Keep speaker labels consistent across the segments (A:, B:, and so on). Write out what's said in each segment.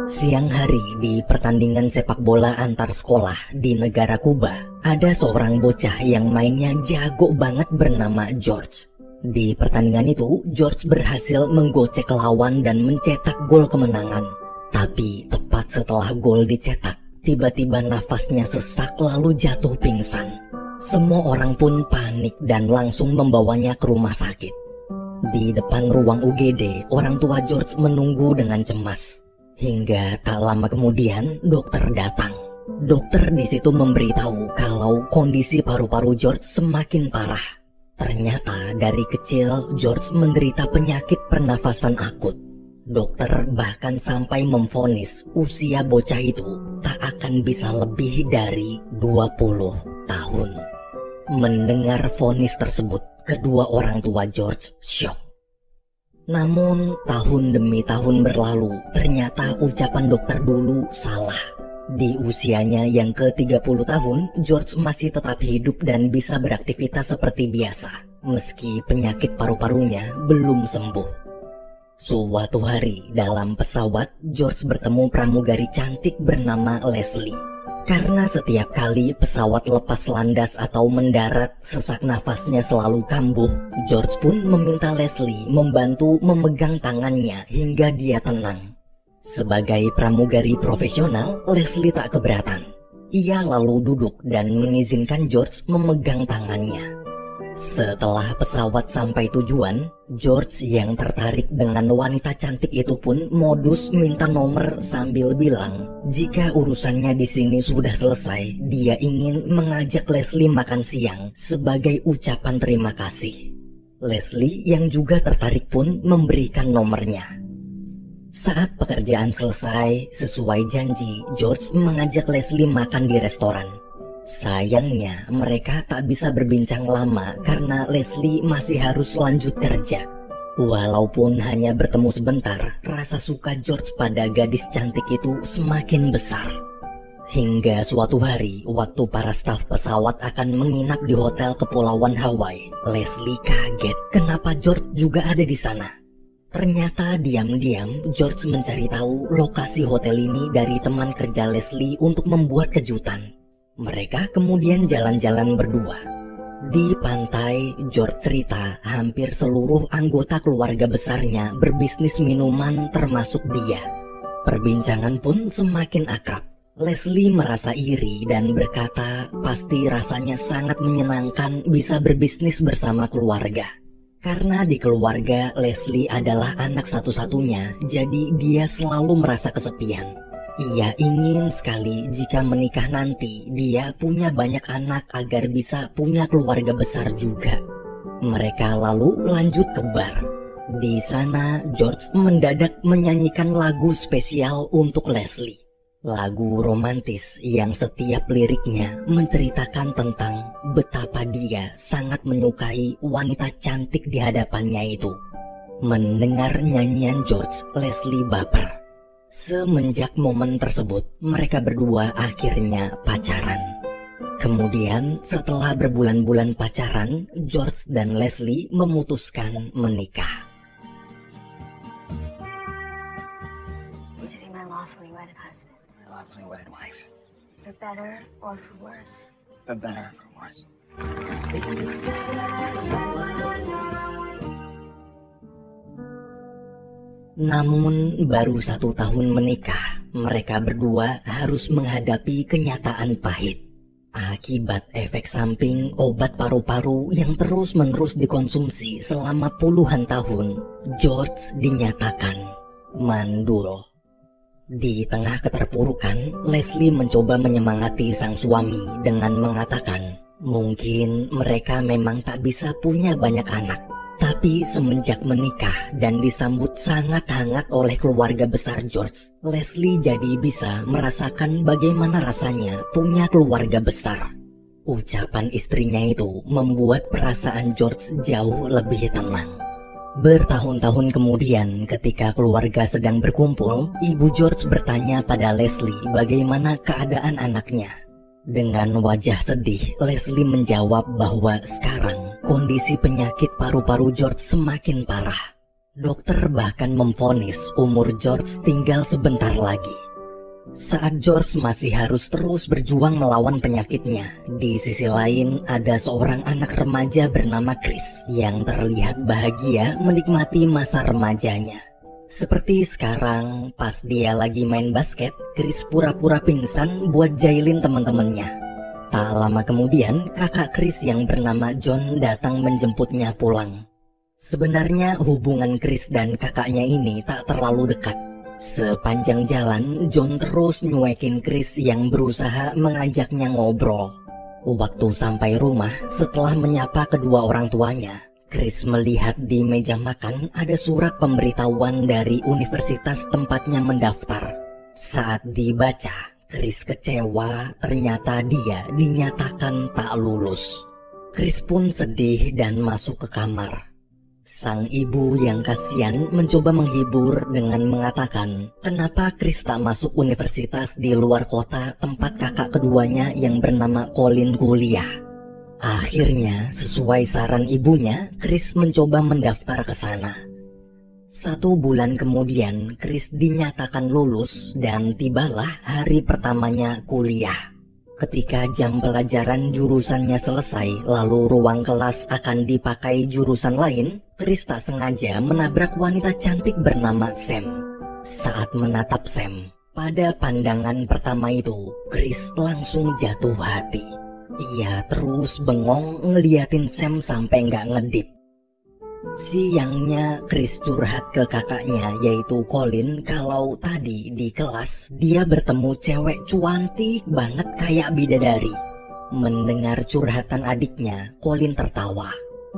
A: Siang hari di pertandingan sepak bola antar sekolah di negara Kuba, ada seorang bocah yang mainnya jago banget bernama George. Di pertandingan itu, George berhasil menggocek lawan dan mencetak gol kemenangan. Tapi tepat setelah gol dicetak, tiba-tiba nafasnya sesak lalu jatuh pingsan. Semua orang pun panik dan langsung membawanya ke rumah sakit. Di depan ruang UGD, orang tua George menunggu dengan cemas. Hingga tak lama kemudian dokter datang. Dokter di situ memberitahu kalau kondisi paru-paru George semakin parah. Ternyata dari kecil George menderita penyakit pernafasan akut. Dokter bahkan sampai memvonis usia bocah itu tak akan bisa lebih dari 20 tahun. Mendengar vonis tersebut, kedua orang tua George syok. Namun tahun demi tahun berlalu, ternyata ucapan dokter dulu salah. Di usianya yang ke-30 tahun, George masih tetap hidup dan bisa beraktivitas seperti biasa, meski penyakit paru-parunya belum sembuh. Suatu hari dalam pesawat, George bertemu pramugari cantik bernama Leslie. Karena setiap kali pesawat lepas landas atau mendarat, sesak nafasnya selalu kambuh, George pun meminta Leslie membantu memegang tangannya hingga dia tenang. Sebagai pramugari profesional, Leslie tak keberatan. Ia lalu duduk dan mengizinkan George memegang tangannya. Setelah pesawat sampai tujuan, George yang tertarik dengan wanita cantik itu pun modus minta nomor sambil bilang jika urusannya di sini sudah selesai, dia ingin mengajak Leslie makan siang sebagai ucapan terima kasih. Leslie yang juga tertarik pun memberikan nomornya. Saat pekerjaan selesai, sesuai janji, George mengajak Leslie makan di restoran. Sayangnya, mereka tak bisa berbincang lama karena Leslie masih harus lanjut kerja. Walaupun hanya bertemu sebentar, rasa suka George pada gadis cantik itu semakin besar. Hingga suatu hari, waktu para staf pesawat akan menginap di hotel kepulauan Hawaii, Leslie kaget kenapa George juga ada di sana. Ternyata diam-diam George mencari tahu lokasi hotel ini dari teman kerja Leslie untuk membuat kejutan. Mereka kemudian jalan-jalan berdua. Di pantai, George cerita hampir seluruh anggota keluarga besarnya berbisnis minuman termasuk dia. Perbincangan pun semakin akrab. Leslie merasa iri dan berkata pasti rasanya sangat menyenangkan bisa berbisnis bersama keluarga. Karena di keluarga Leslie adalah anak satu-satunya, jadi dia selalu merasa kesepian. Ia ingin sekali jika menikah nanti dia punya banyak anak agar bisa punya keluarga besar juga. Mereka lalu lanjut ke bar. Di sana George mendadak menyanyikan lagu spesial untuk Leslie. Lagu romantis yang setiap liriknya menceritakan tentang betapa dia sangat menyukai wanita cantik di hadapannya itu. Mendengar nyanyian George, Leslie baper. Semenjak momen tersebut, mereka berdua akhirnya pacaran. Kemudian, setelah berbulan-bulan pacaran, George dan Leslie memutuskan menikah.
B: To be my lawfully wedded husband.
C: My lawfully wedded wife.
B: For better or for worse.
C: For better or for worse.
A: Namun baru 1 tahun menikah, mereka berdua harus menghadapi kenyataan pahit. Akibat efek samping obat paru-paru yang terus-menerus dikonsumsi selama puluhan tahun, George dinyatakan mandul. Di tengah keterpurukan, Leslie mencoba menyemangati sang suami dengan mengatakan, mungkin mereka memang tak bisa punya banyak anak. Tapi semenjak menikah dan disambut sangat hangat oleh keluarga besar George, Leslie jadi bisa merasakan bagaimana rasanya punya keluarga besar. Ucapan istrinya itu membuat perasaan George jauh lebih tenang. Bertahun-tahun kemudian ketika keluarga sedang berkumpul, ibu George bertanya pada Leslie bagaimana keadaan anaknya. Dengan wajah sedih, Leslie menjawab bahwa sekarang kondisi penyakit paru-paru George semakin parah. Dokter bahkan memvonis umur George tinggal sebentar lagi. Saat George masih harus terus berjuang melawan penyakitnya, di sisi lain ada seorang anak remaja bernama Chris yang terlihat bahagia menikmati masa remajanya. Seperti sekarang, pas dia lagi main basket, Chris pura-pura pingsan buat jailin teman-temannya. Tak lama kemudian, kakak Chris yang bernama John datang menjemputnya pulang. Sebenarnya hubungan Chris dan kakaknya ini tak terlalu dekat. Sepanjang jalan, John terus nyuekin Chris yang berusaha mengajaknya ngobrol. Waktu sampai rumah, setelah menyapa kedua orang tuanya, Chris melihat di meja makan ada surat pemberitahuan dari universitas tempatnya mendaftar. Saat dibaca, Chris kecewa, ternyata dia dinyatakan tak lulus. Chris pun sedih dan masuk ke kamar. Sang ibu yang kasihan mencoba menghibur dengan mengatakan kenapa Chris tak masuk universitas di luar kota tempat kakak keduanya yang bernama Colin kuliah. Akhirnya, sesuai saran ibunya, Chris mencoba mendaftar ke sana. 1 bulan kemudian, Chris dinyatakan lulus dan tibalah hari pertamanya kuliah. Ketika jam pelajaran jurusannya selesai, lalu ruang kelas akan dipakai jurusan lain, Chris tak sengaja menabrak wanita cantik bernama Sam. Saat menatap Sam, pada pandangan pertama itu, Chris langsung jatuh hati. Ia terus bengong ngeliatin Sam sampai nggak ngedip. Siangnya Chris curhat ke kakaknya yaitu Colin kalau tadi di kelas dia bertemu cewek cuantik banget kayak bidadari. Mendengar curhatan adiknya, Colin tertawa.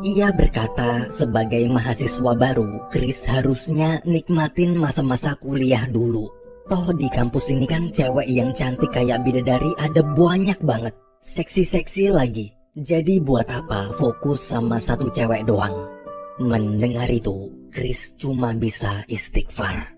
A: Ia berkata sebagai mahasiswa baru, Chris harusnya nikmatin masa-masa kuliah dulu. Toh di kampus ini kan cewek yang cantik kayak bidadari ada banyak banget. Seksi-seksi lagi. Jadi buat apa fokus sama satu cewek doang? Mendengar itu, Chris cuma bisa istighfar.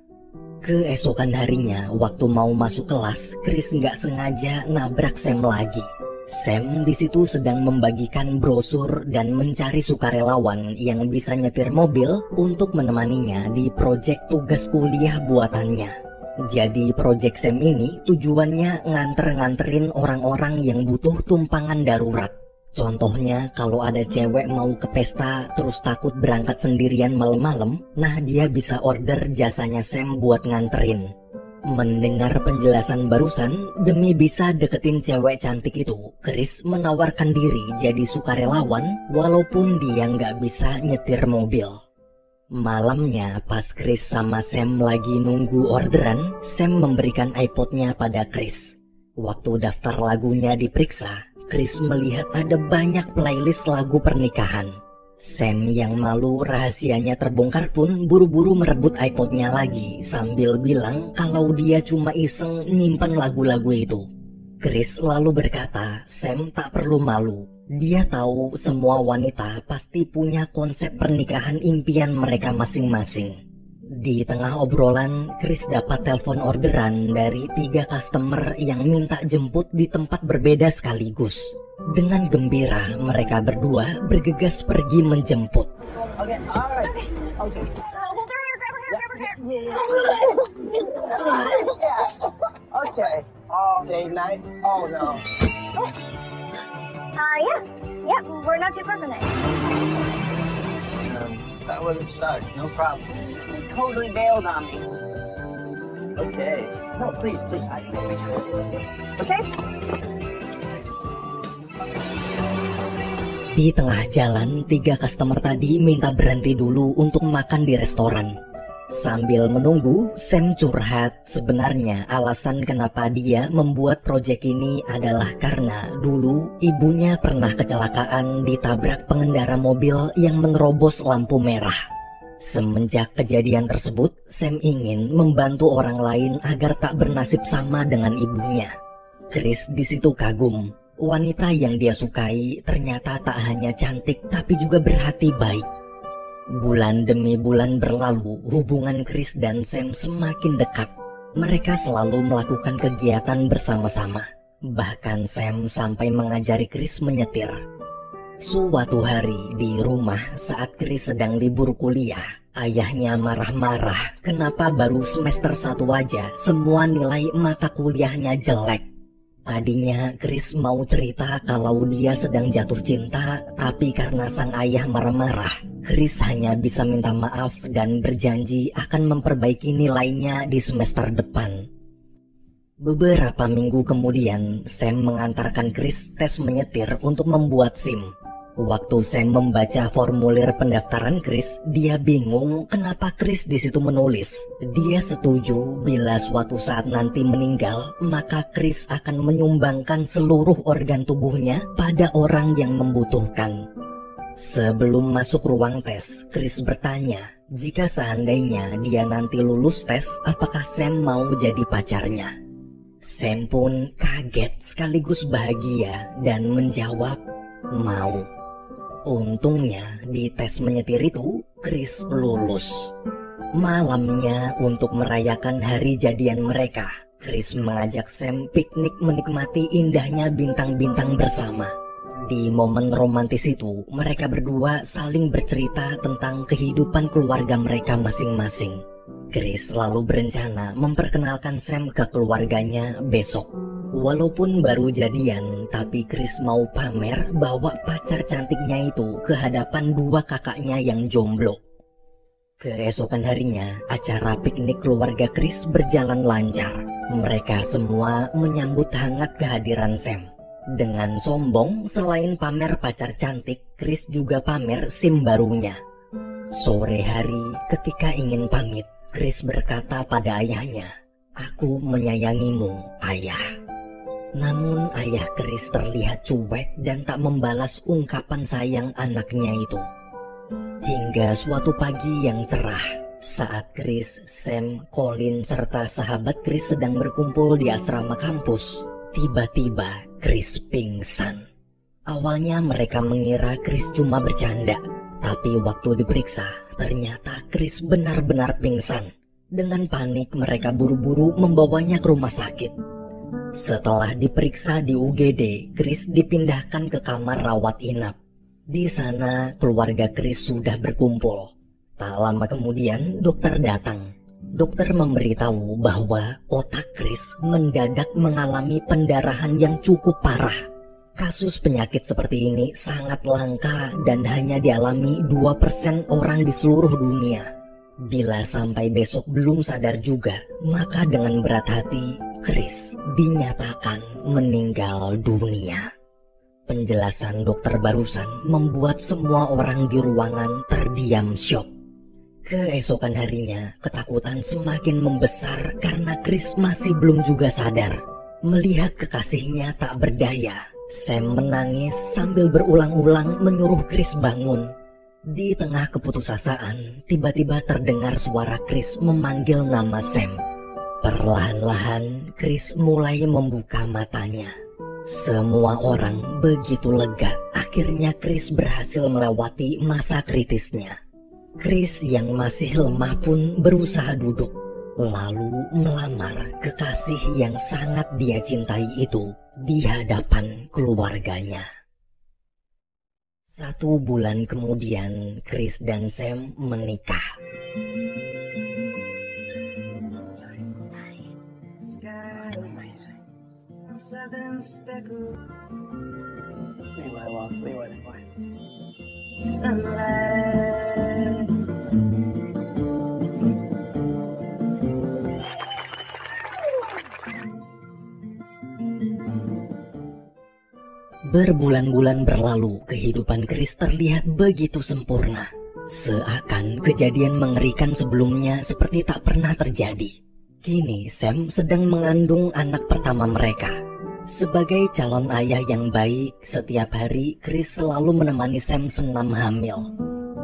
A: Keesokan harinya, waktu mau masuk kelas, Chris nggak sengaja nabrak Sam lagi. Sam di situ sedang membagikan brosur dan mencari sukarelawan yang bisa nyetir mobil untuk menemaninya di proyek tugas kuliah buatannya. Jadi proyek Sam ini tujuannya nganterin orang-orang yang butuh tumpangan darurat. Contohnya kalau ada cewek mau ke pesta terus takut berangkat sendirian malam-malam, nah dia bisa order jasanya Sam buat nganterin. Mendengar penjelasan barusan, demi bisa deketin cewek cantik itu, Chris menawarkan diri jadi sukarelawan walaupun dia nggak bisa nyetir mobil. Malamnya pas Chris sama Sam lagi nunggu orderan, Sam memberikan iPodnya pada Chris. Waktu daftar lagunya diperiksa, Chris melihat ada banyak playlist lagu pernikahan. Sam yang malu rahasianya terbongkar pun buru-buru merebut iPodnya lagi sambil bilang kalau dia cuma iseng nyimpen lagu-lagu itu. Chris lalu berkata Sam tak perlu malu. Dia tahu semua wanita pasti punya konsep pernikahan impian mereka masing-masing. Di tengah obrolan, Chris dapat telepon orderan dari 3 customer yang minta jemput di tempat berbeda sekaligus. Dengan gembira, mereka berdua bergegas pergi menjemput.
D: Okay, all right. Okay.
B: Hold her here, grab her hair, grab her hair.
D: Okay. All day, night. Oh, no.
B: Yeah, we're not too far from there.
D: That would have sucked. No problem.
E: You totally bailed on me.
D: Okay. No, please.
B: Okay?
A: Di tengah jalan, 3 customer tadi minta berhenti dulu untuk makan di restoran. Sambil menunggu, Sam curhat sebenarnya alasan kenapa dia membuat proyek ini adalah karena dulu ibunya pernah kecelakaan ditabrak pengendara mobil yang menerobos lampu merah. Semenjak kejadian tersebut, Sam ingin membantu orang lain agar tak bernasib sama dengan ibunya. Chris di situ kagum. Wanita yang dia sukai ternyata tak hanya cantik tapi juga berhati baik. Bulan demi bulan berlalu, hubungan Chris dan Sam semakin dekat. Mereka selalu melakukan kegiatan bersama-sama. Bahkan Sam sampai mengajari Chris menyetir. Suatu hari di rumah saat Chris sedang libur kuliah, ayahnya marah-marah kenapa baru semester 1 aja semua nilai mata kuliahnya jelek. Tadinya Chris mau cerita kalau dia sedang jatuh cinta, tapi karena sang ayah marah-marah, Chris hanya bisa minta maaf dan berjanji akan memperbaiki nilainya di semester depan. Beberapa minggu kemudian, Sam mengantarkan Chris tes menyetir untuk membuat SIM. Waktu Sam membaca formulir pendaftaran Chris, dia bingung kenapa Chris di situ menulis dia setuju bila suatu saat nanti meninggal, maka Chris akan menyumbangkan seluruh organ tubuhnya pada orang yang membutuhkan. Sebelum masuk ruang tes, Chris bertanya, jika seandainya dia nanti lulus tes, apakah Sam mau jadi pacarnya? Sam pun kaget sekaligus bahagia dan menjawab, mau. Untungnya di tes menyetir itu, Chris lulus. Malamnya untuk merayakan hari jadian mereka, Chris mengajak Sam piknik menikmati indahnya bintang-bintang bersama. Di momen romantis itu, mereka berdua saling bercerita tentang kehidupan keluarga mereka masing-masing. Chris selalu berencana memperkenalkan Sam ke keluarganya besok. Walaupun baru jadian, tapi Chris mau pamer bawa pacar cantiknya itu ke hadapan dua kakaknya yang jomblo. Keesokan harinya, acara piknik keluarga Chris berjalan lancar. Mereka semua menyambut hangat kehadiran Sam. Dengan sombong, selain pamer pacar cantik, Chris juga pamer SIM barunya. Sore hari, ketika ingin pamit, Chris berkata pada ayahnya, "Aku menyayangimu, ayah." Namun ayah Chris terlihat cuek dan tak membalas ungkapan sayang anaknya itu. Hingga suatu pagi yang cerah, saat Chris, Sam, Colin, serta sahabat Chris sedang berkumpul di asrama kampus, tiba-tiba Chris pingsan. Awalnya mereka mengira Chris cuma bercanda, tapi waktu diperiksa, ternyata Chris benar-benar pingsan. Dengan panik mereka buru-buru membawanya ke rumah sakit. Setelah diperiksa di UGD, Chris dipindahkan ke kamar rawat inap. Di sana keluarga Chris sudah berkumpul. Tak lama kemudian dokter datang. Dokter memberitahu bahwa otak Chris mendadak mengalami pendarahan yang cukup parah. Kasus penyakit seperti ini sangat langka dan hanya dialami 2% orang di seluruh dunia. Bila sampai besok belum sadar juga, maka dengan berat hati, Chris dinyatakan meninggal dunia. Penjelasan dokter barusan membuat semua orang di ruangan terdiam syok. Keesokan harinya, ketakutan semakin membesar karena Chris masih belum juga sadar. Melihat kekasihnya tak berdaya, Sam menangis sambil berulang-ulang menyuruh Chris bangun. Di tengah keputusasaan, tiba-tiba terdengar suara Chris memanggil nama Sam. Perlahan-lahan, Chris mulai membuka matanya. Semua orang begitu lega, akhirnya Chris berhasil melewati masa kritisnya. Chris yang masih lemah pun berusaha duduk, lalu melamar kekasih yang sangat dia cintai itu di hadapan keluarganya. 1 bulan kemudian, Chris dan Sam menikah. Berbulan-bulan berlalu, kehidupan Chris terlihat begitu sempurna. Seakan kejadian mengerikan sebelumnya seperti tak pernah terjadi. Kini Sam sedang mengandung anak pertama mereka. Sebagai calon ayah yang baik, setiap hari Chris selalu menemani Sam senam hamil.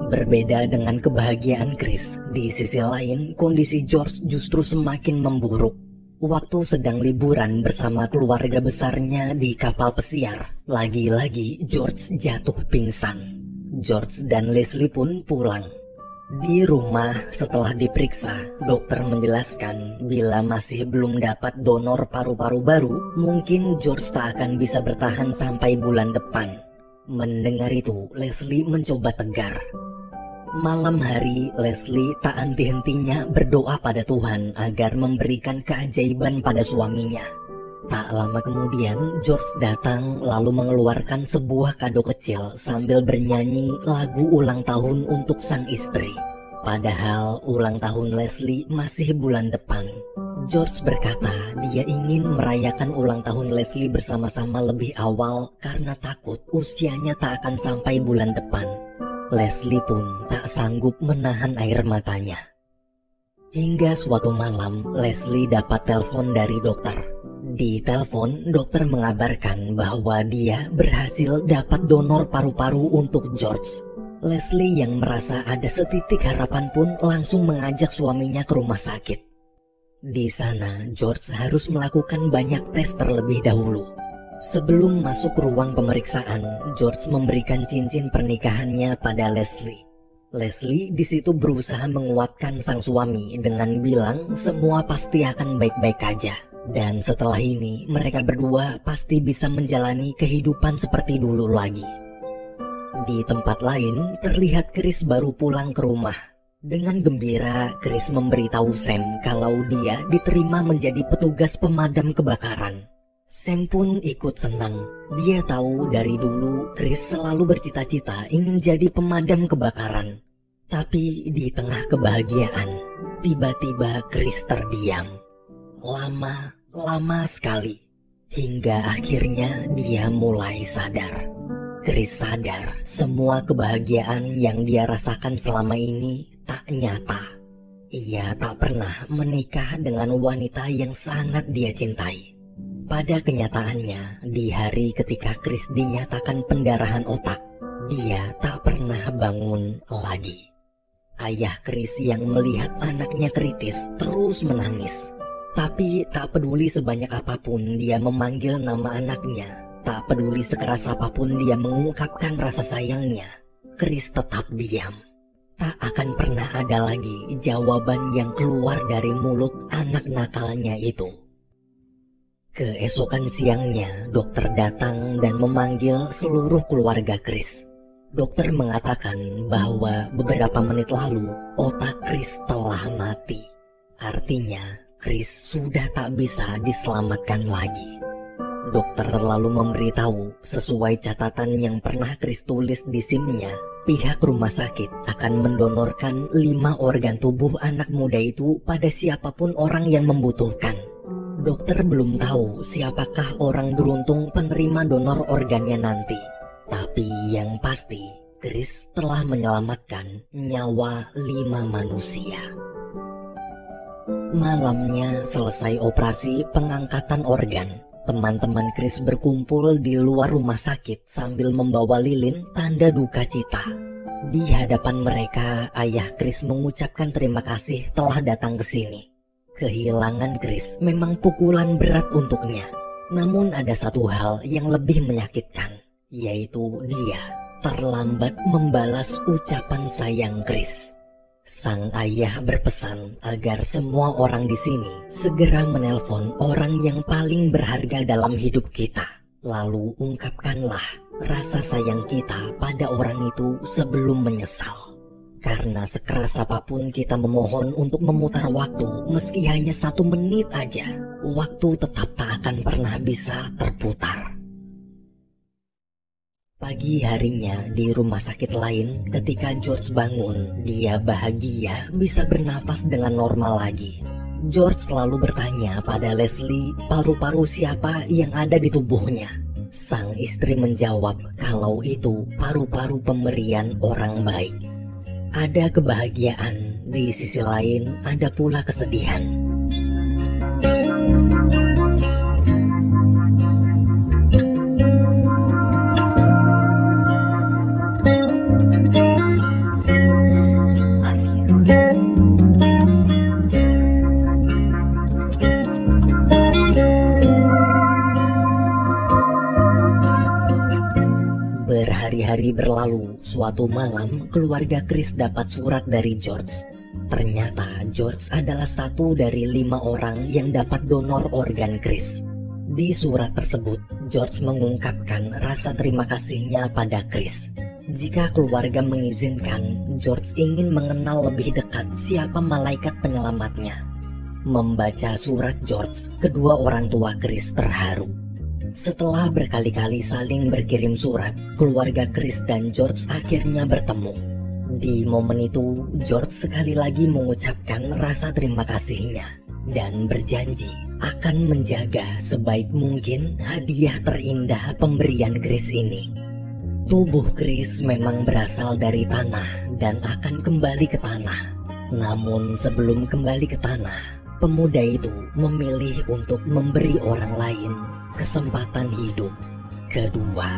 A: Berbeda dengan kebahagiaan Chris, di sisi lain kondisi George justru semakin memburuk. Waktu sedang liburan bersama keluarga besarnya di kapal pesiar, lagi-lagi George jatuh pingsan. George dan Leslie pun pulang. Di rumah setelah diperiksa, dokter menjelaskan bila masih belum dapat donor paru-paru baru, mungkin George tak akan bisa bertahan sampai bulan depan. Mendengar itu, Leslie mencoba tegar. Malam hari, Leslie tak henti-hentinya berdoa pada Tuhan agar memberikan keajaiban pada suaminya. Tak lama kemudian, George datang lalu mengeluarkan sebuah kado kecil sambil bernyanyi lagu ulang tahun untuk sang istri. Padahal ulang tahun Leslie masih bulan depan. George berkata dia ingin merayakan ulang tahun Leslie bersama-sama lebih awal karena takut usianya tak akan sampai bulan depan. Leslie pun tak sanggup menahan air matanya. Hingga suatu malam, Leslie dapat telepon dari dokter. Di telepon, dokter mengabarkan bahwa dia berhasil dapat donor paru-paru untuk George. Leslie yang merasa ada setitik harapan pun langsung mengajak suaminya ke rumah sakit. Di sana, George harus melakukan banyak tes terlebih dahulu. Sebelum masuk ruang pemeriksaan, George memberikan cincin pernikahannya pada Leslie. Leslie di situ berusaha menguatkan sang suami dengan bilang semua pasti akan baik-baik aja. Dan setelah ini, mereka berdua pasti bisa menjalani kehidupan seperti dulu lagi. Di tempat lain, terlihat Chris baru pulang ke rumah. Dengan gembira, Chris memberitahu Sam kalau dia diterima menjadi petugas pemadam kebakaran. Sam pun ikut senang. Dia tahu dari dulu Chris selalu bercita-cita ingin jadi pemadam kebakaran. Tapi di tengah kebahagiaan, tiba-tiba Chris terdiam. Lama sekali. Hingga akhirnya dia mulai sadar. Chris sadar semua kebahagiaan yang dia rasakan selama ini tak nyata. Ia tak pernah menikah dengan wanita yang sangat dia cintai. Pada kenyataannya, di hari ketika Chris dinyatakan pendarahan otak, dia tak pernah bangun lagi. Ayah Chris yang melihat anaknya kritis terus menangis. Tapi tak peduli sebanyak apapun dia memanggil nama anaknya, tak peduli sekeras apapun dia mengungkapkan rasa sayangnya, Chris tetap diam. Tak akan pernah ada lagi jawaban yang keluar dari mulut anak nakalnya itu. Keesokan siangnya, dokter datang dan memanggil seluruh keluarga Chris. Dokter mengatakan bahwa beberapa menit lalu otak Chris telah mati. Artinya, Chris sudah tak bisa diselamatkan lagi. Dokter lalu memberitahu sesuai catatan yang pernah Chris tulis di SIM-nya, pihak rumah sakit akan mendonorkan 5 organ tubuh anak muda itu pada siapapun orang yang membutuhkan. Dokter belum tahu siapakah orang beruntung penerima donor organnya nanti. Tapi yang pasti, Chris telah menyelamatkan nyawa 5 manusia. Malamnya selesai operasi pengangkatan organ, teman-teman Chris berkumpul di luar rumah sakit sambil membawa lilin tanda duka cita. Di hadapan mereka, ayah Chris mengucapkan terima kasih telah datang ke sini. Kehilangan Chris memang pukulan berat untuknya. Namun ada satu hal yang lebih menyakitkan, yaitu dia terlambat membalas ucapan sayang Chris. Sang ayah berpesan agar semua orang di sini segera menelpon orang yang paling berharga dalam hidup kita. Lalu ungkapkanlah rasa sayang kita pada orang itu sebelum menyesal. Karena sekeras apapun kita memohon untuk memutar waktu, meski hanya 1 menit aja, waktu tetap tak akan pernah bisa terputar. Pagi harinya di rumah sakit lain, ketika George bangun, dia bahagia bisa bernafas dengan normal lagi. George selalu bertanya pada Leslie paru-paru siapa yang ada di tubuhnya. Sang istri menjawab kalau itu paru-paru pemberian orang baik. Ada kebahagiaan, di sisi lain ada pula kesedihan. Berhari-hari berlalu, suatu malam keluarga Chris dapat surat dari George. Ternyata George adalah satu dari 5 orang yang dapat donor organ Chris. Di surat tersebut, George mengungkapkan rasa terima kasihnya pada Chris. Jika keluarga mengizinkan, George ingin mengenal lebih dekat siapa malaikat penyelamatnya. Membaca surat George, kedua orang tua Chris terharu. Setelah berkali-kali saling berkirim surat, keluarga Chris dan George akhirnya bertemu. Di momen itu, George sekali lagi mengucapkan rasa terima kasihnya dan berjanji akan menjaga sebaik mungkin hadiah terindah pemberian Chris ini. Tubuh Chris memang berasal dari tanah dan akan kembali ke tanah. Namun sebelum kembali ke tanah, pemuda itu memilih untuk memberi orang lain kesempatan hidup kedua.